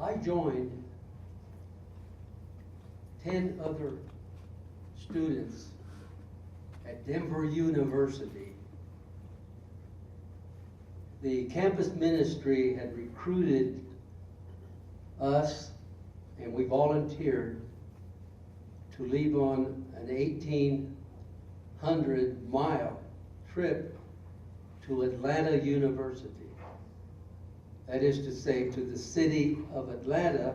I joined 10 other students at Denver University. The campus ministry had recruited us, and we volunteered to leave on an 1,800-mile trip to Atlanta University. That is to say, to the city of Atlanta,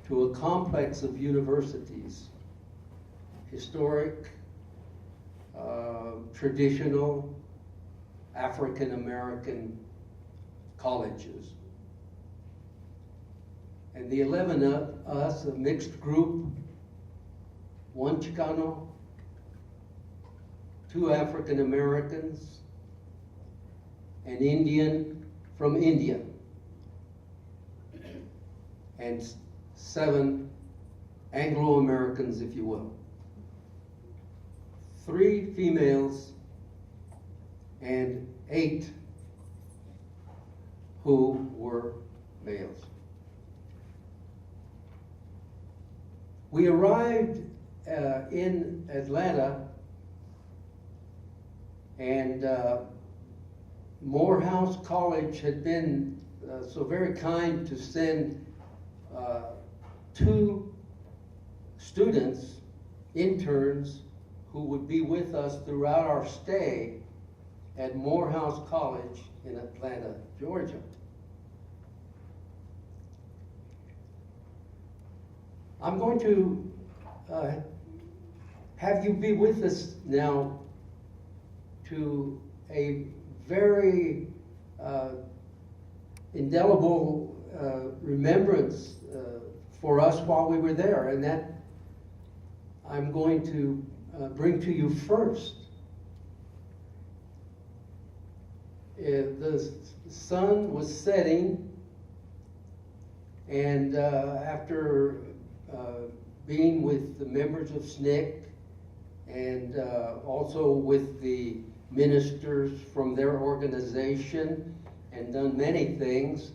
to a complex of universities, historic, traditional, African-American colleges. And the 11 of us, a mixed group, one Chicano, 2 African-Americans, an Indian from India, and 7 Anglo-Americans, if you will. 3 females and 8 who were males. We arrived in Atlanta, and Morehouse College had been so very kind to send 2 students, interns, who would be with us throughout our stay at Morehouse College in Atlanta, Georgia. I'm going to have you be with us now to a very indelible remembrance for us while we were there, and that I'm going to bring to you first. The sun was setting, and after being with the members of SNCC and also with the ministers from their organization and done many things,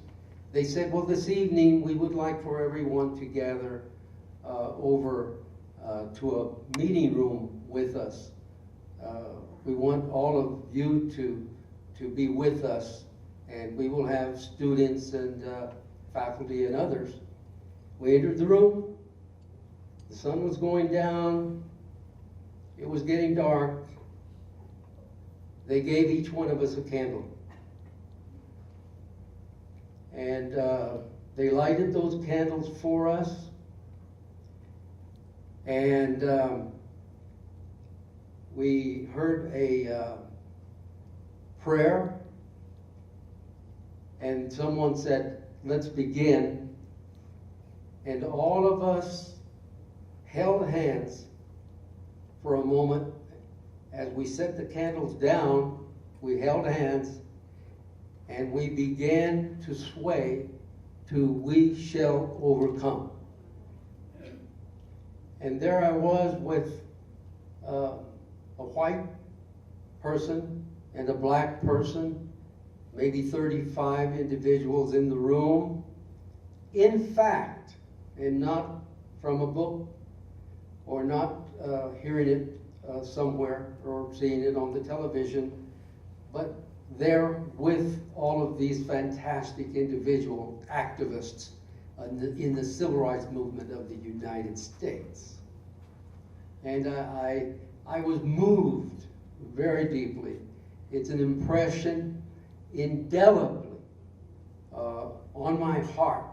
they said, well, this evening we would like for everyone to gather over to a meeting room with us. We want all of you to be with us, and we will have students and faculty and others. We entered the room. The sun was going down. It was getting dark. They gave each one of us a candle. And they lighted those candles for us. And we heard a prayer. And someone said, let's begin. And all of us held hands for a moment. As we set the candles down, we held hands, and we began to sway to "We Shall Overcome." And there I was with a white person and a black person, maybe 35 individuals in the room. In fact, and not from a book or not hearing it somewhere or seeing it on the television, but there with all of these fantastic individual activists in the civil rights movement of the United States. And I was moved very deeply. It's an impression indelibly on my heart,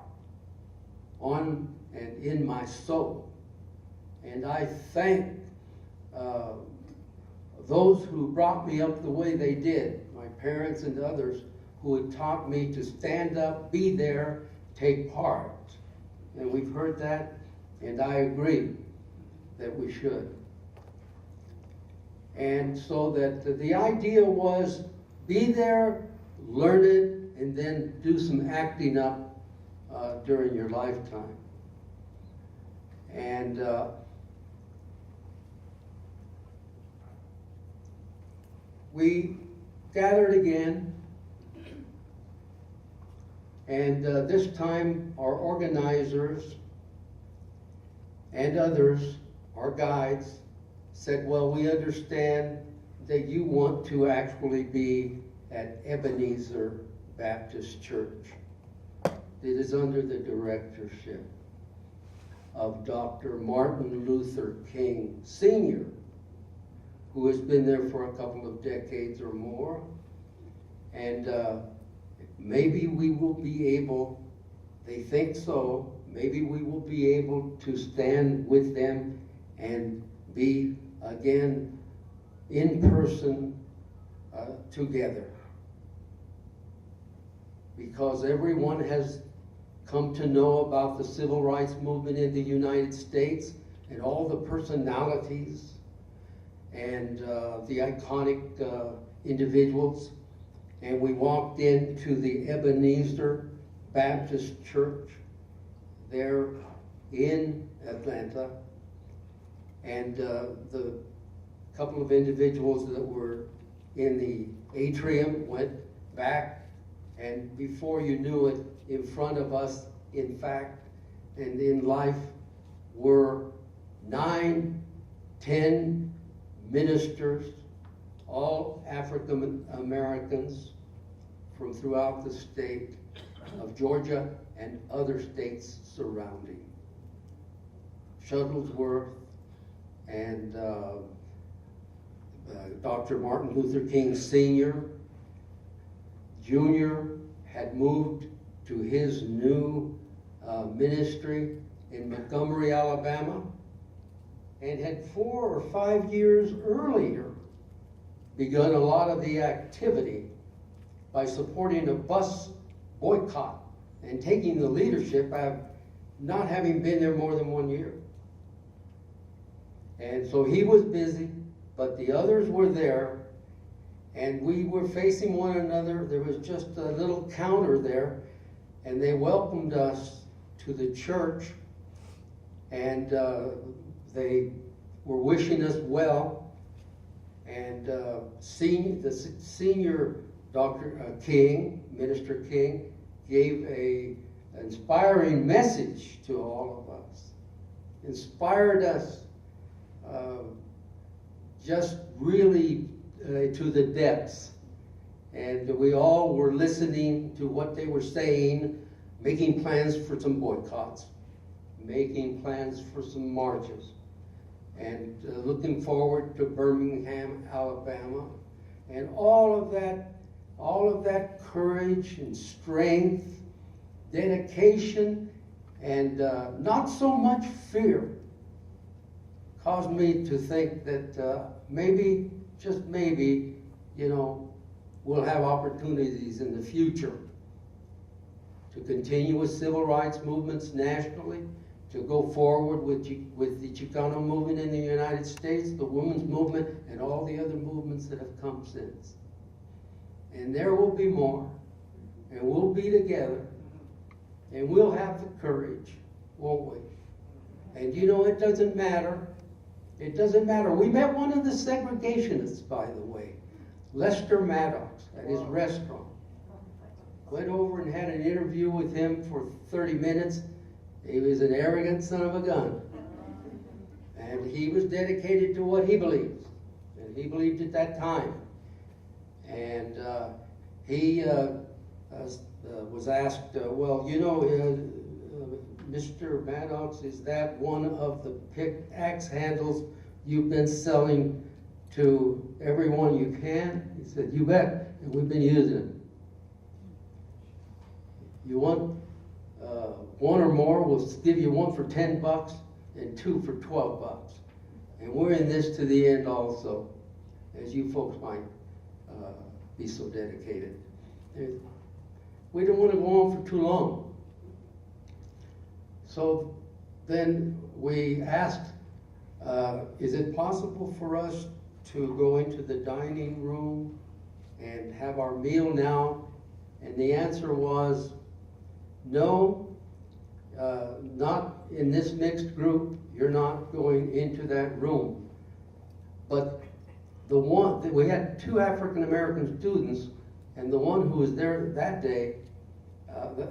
on and in my soul. And I thank those who brought me up the way they did, my parents and others who had taught me to stand up, be there, take part. And we've heard that, and I agree that we should. And so that the idea was be there, learn it, and then do some acting up during your lifetime. And we gathered again, And this time our organizers and others, our guides, said, well, we understand that you want to actually be at Ebenezer Baptist Church. It is under the directorship of Dr. Martin Luther King Sr., who has been there for a couple of decades or more. And maybe we will be able, they think so, maybe we will be able to stand with them and be again in person together. Because everyone has come to know about the civil rights movement in the United States and all the personalities and the iconic individuals. And we walked into the Ebenezer Baptist Church there in Atlanta. And the couple of individuals that were in the atrium went back, and before you knew it, in front of us, in fact, and in life, were 9, 10 ministers, all African Americans from throughout the state of Georgia and other states surrounding. Shuttlesworth and Dr. Martin Luther King Sr. Jr. had moved to his new ministry in Montgomery, Alabama, and had 4 or 5 years earlier begun a lot of the activity by supporting a bus boycott and taking the leadership of not having been there more than 1 year. And so he was busy, but the others were there, and we were facing one another. There was just a little counter there, and they welcomed us to the church, and they were wishing us well. And the senior Dr. King, Minister King, gave an inspiring message to all of us. Inspired us just really to the depths. And we all were listening to what they were saying, making plans for some boycotts, making plans for some marches, and looking forward to Birmingham, Alabama, and all of that courage and strength, dedication, and not so much fear caused me to think that maybe, just maybe, we'll have opportunities in the future to continue with civil rights movements nationally, to go forward with the Chicano movement in the United States, the women's movement, and all the other movements that have come since. And there will be more, and we'll be together, and we'll have the courage, won't we? And it doesn't matter. It doesn't matter. We met one of the segregationists, by the way, Lester Maddox, at his restaurant. Went over and had an interview with him for 30 minutes. He was an arrogant son of a gun. And he was dedicated to what he believes. And he believed at that time. And he was asked, Mr. Maddox, is that one of the pickaxe handles you've been selling to everyone you can? He said, you bet, and we've been using it. You want one or more, we'll give you one for $10 and two for $12. And we're in this to the end also, as you folks might be so dedicated. We don't want to go on for too long. So then we asked, is it possible for us to go into the dining room and have our meal now? And the answer was, no, not in this mixed group. You're not going into that room. But we had 2 African American students, and the one who was there that day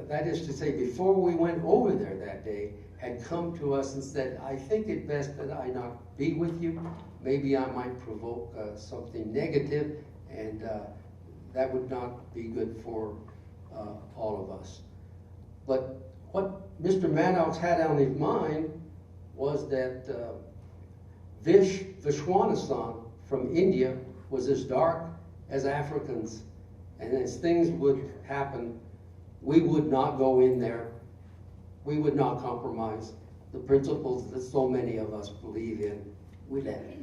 that is to say, before we went over there that day, had come to us and said, I think it best that I not be with you. Maybe I might provoke something negative, and that would not be good for all of us. But what Mr. Maddox had on his mind was that Vishwanasan from India was as dark as Africans, and as things would happen, we would not go in there. We would not compromise the principles that so many of us believe in. We let it.